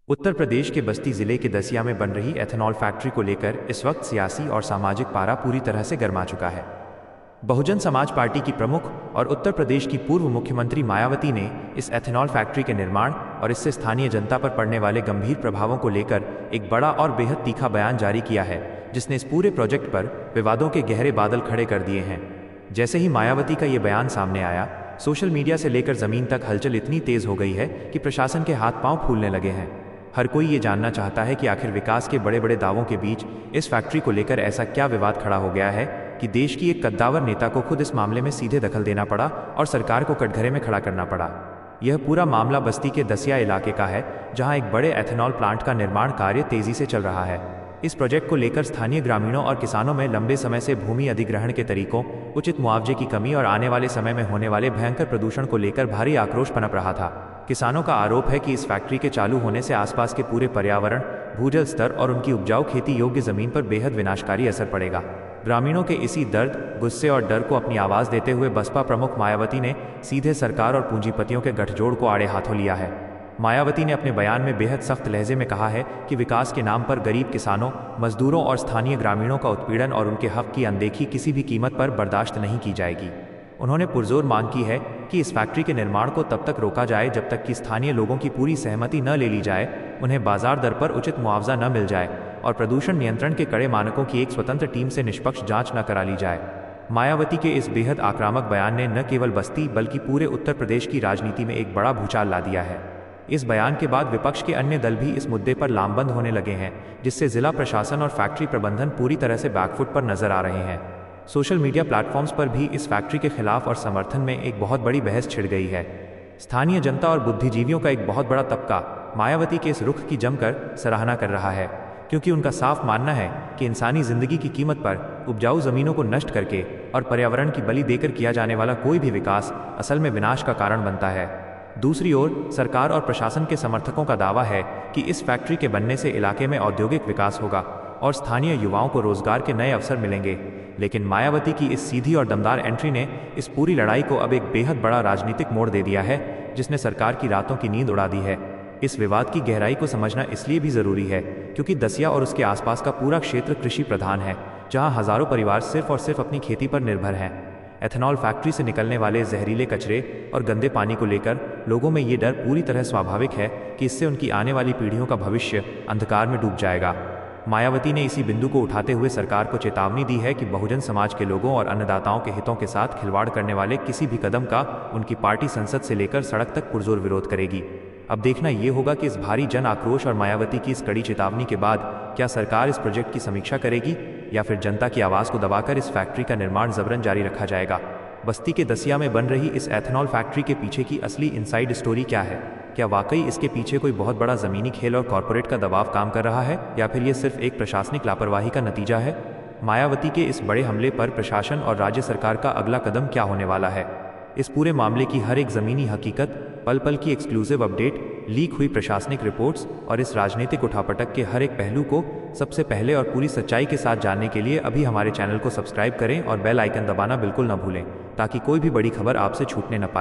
उत्तर प्रदेश के बस्ती जिले के दसिया में बन रही एथेनॉल फैक्ट्री को लेकर इस वक्त सियासी और सामाजिक पारा पूरी तरह से गर्मा चुका है। बहुजन समाज पार्टी की प्रमुख और उत्तर प्रदेश की पूर्व मुख्यमंत्री मायावती ने इस एथेनॉल फैक्ट्री के निर्माण और इससे स्थानीय जनता पर पड़ने वाले गंभीर प्रभावों को लेकर एक बड़ा और बेहद तीखा बयान जारी किया है, जिसने इस पूरे प्रोजेक्ट पर विवादों के गहरे बादल खड़े कर दिए हैं। जैसे ही मायावती का ये बयान सामने आया, सोशल मीडिया से लेकर जमीन तक हलचल इतनी तेज हो गई है कि प्रशासन के हाथ पांव फूलने लगे हैं। हर कोई ये जानना चाहता है कि आखिर विकास के बड़े बड़े दावों के बीच इस फैक्ट्री को लेकर ऐसा क्या विवाद खड़ा हो गया है कि देश की एक कद्दावर नेता को खुद इस मामले में सीधे दखल देना पड़ा और सरकार को कटघरे में खड़ा करना पड़ा। यह पूरा मामला बस्ती के दसिया इलाके का है, जहां एक बड़े एथेनॉल प्लांट का निर्माण कार्य तेजी से चल रहा है। इस प्रोजेक्ट को लेकर स्थानीय ग्रामीणों और किसानों में लंबे समय से भूमि अधिग्रहण के तरीकों, उचित मुआवजे की कमी और आने वाले समय में होने वाले भयंकर प्रदूषण को लेकर भारी आक्रोश पनप रहा था। किसानों का आरोप है कि इस फैक्ट्री के चालू होने से आसपास के पूरे पर्यावरण, भूजल स्तर और उनकी उपजाऊ खेती योग्य जमीन पर बेहद विनाशकारी असर पड़ेगा। ग्रामीणों के इसी दर्द, गुस्से और डर को अपनी आवाज देते हुए बसपा प्रमुख मायावती ने सीधे सरकार और पूंजीपतियों के गठजोड़ को आड़े हाथों लिया है। मायावती ने अपने बयान में बेहद सख्त लहजे में कहा है कि विकास के नाम पर गरीब किसानों, मजदूरों और स्थानीय ग्रामीणों का उत्पीड़न और उनके हक की अनदेखी किसी भी कीमत पर बर्दाश्त नहीं की जाएगी। उन्होंने पुरजोर मांग की है कि इस फैक्ट्री के निर्माण को तब तक रोका जाए जब तक कि स्थानीय लोगों की पूरी सहमति न ले ली जाए, उन्हें बाजार दर पर उचित मुआवजा न मिल जाए और प्रदूषण नियंत्रण के कड़े मानकों की एक स्वतंत्र टीम से निष्पक्ष जांच न करा ली जाए। मायावती के इस बेहद आक्रामक बयान ने न केवल बस्ती बल्कि पूरे उत्तर प्रदेश की राजनीति में एक बड़ा भूचाल ला दिया है। इस बयान के बाद विपक्ष के अन्य दल भी इस मुद्दे पर लामबंद होने लगे हैं, जिससे जिला प्रशासन और फैक्ट्री प्रबंधन पूरी तरह से बैकफुट पर नजर आ रहे हैं। सोशल मीडिया प्लेटफॉर्म्स पर भी इस फैक्ट्री के खिलाफ और समर्थन में एक बहुत बड़ी बहस छिड़ गई है। स्थानीय जनता और बुद्धिजीवियों का एक बहुत बड़ा तबका मायावती के इस रुख की जमकर सराहना कर रहा है, क्योंकि उनका साफ मानना है कि इंसानी जिंदगी की कीमत पर उपजाऊ जमीनों को नष्ट करके और पर्यावरण की बलि देकर किया जाने वाला कोई भी विकास असल में विनाश का कारण बनता है। दूसरी ओर सरकार और प्रशासन के समर्थकों का दावा है कि इस फैक्ट्री के बनने से इलाके में औद्योगिक विकास होगा और स्थानीय युवाओं को रोजगार के नए अवसर मिलेंगे। लेकिन मायावती की इस सीधी और दमदार एंट्री ने इस पूरी लड़ाई को अब एक बेहद बड़ा राजनीतिक मोड़ दे दिया है, जिसने सरकार की रातों की नींद उड़ा दी है। इस विवाद की गहराई को समझना इसलिए भी जरूरी है क्योंकि दसिया और उसके आसपास का पूरा क्षेत्र कृषि प्रधान है, जहां हजारों परिवार सिर्फ और सिर्फ अपनी खेती पर निर्भर हैं। एथेनॉल फैक्ट्री से निकलने वाले जहरीले कचरे और गंदे पानी को लेकर लोगों में ये डर पूरी तरह स्वाभाविक है कि इससे उनकी आने वाली पीढ़ियों का भविष्य अंधकार में डूब जाएगा। मायावती ने इसी बिंदु को उठाते हुए सरकार को चेतावनी दी है कि बहुजन समाज के लोगों और अन्नदाताओं के हितों के साथ खिलवाड़ करने वाले किसी भी कदम का उनकी पार्टी संसद से लेकर सड़क तक पुरजोर विरोध करेगी। अब देखना ये होगा कि इस भारी जन आक्रोश और मायावती की इस कड़ी चेतावनी के बाद क्या सरकार इस प्रोजेक्ट की समीक्षा करेगी या फिर जनता की आवाज़ को दबाकर इस फैक्ट्री का निर्माण जबरन जारी रखा जाएगा। बस्ती के दसिया में बन रही इस एथेनॉल फैक्ट्री के पीछे की असली इनसाइड स्टोरी क्या है? क्या वाकई इसके पीछे कोई बहुत बड़ा ज़मीनी खेल और कॉरपोरेट का दबाव काम कर रहा है या फिर ये सिर्फ एक प्रशासनिक लापरवाही का नतीजा है? मायावती के इस बड़े हमले पर प्रशासन और राज्य सरकार का अगला कदम क्या होने वाला है? इस पूरे मामले की हर एक ज़मीनी हकीकत, पल पल की एक्सक्लूसिव अपडेट, लीक हुई प्रशासनिक रिपोर्ट्स और इस राजनीतिक उठापटक के हर एक पहलू को सबसे पहले और पूरी सच्चाई के साथ जानने के लिए अभी हमारे चैनल को सब्सक्राइब करें और बेल आइकन दबाना बिल्कुल न भूलें, ताकि कोई भी बड़ी खबर आपसे छूटने न पाए।